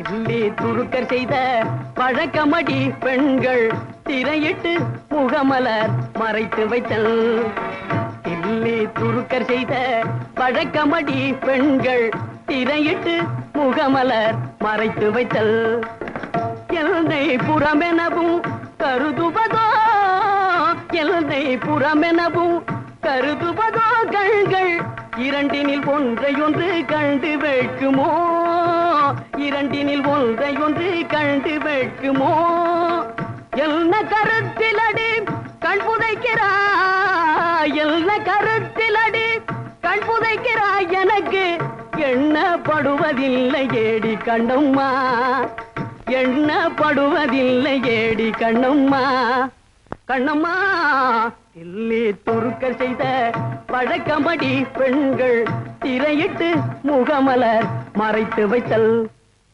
கிள்ளி துருக்கர் செய்த பழக்கமடி பெண்கள் திரையிட்டு முகமலர் மறைத்து வைத்தல். கிள்ளி துருக்கர் செய்த பழக்கமடி பெண்கள் திரையிட்டு முகமலர் மறைத்து வைத்தல். எல்லை புறமெனவும் கருதுவதோ, எல்லை புறமெனவும் கருதுவதோ கண்கள் இரண்டினில் ஒன்றையொன்று கண்டு வைக்குமோ, இரண்டினில் ஒன்றையொன்று கண்டு வைக்குமோ. என்ன கருத்திலடி கண் புதைக்கிறாய், என்ன கருத்திலடி கண் புதைக்கிறாய், எனக்கு எண்ணப்படுவதில்லை ஏடி கண்ணம்மா, எண்ணப்படுவதில்லை ஏடி கண்ணம்மா. கண்ணம்மா கிள்ளி துருக்கர் செய்த பழக்கமடி பெண்கள் திரையிட்டு முகமலர் மறைத்து வைத்தல்.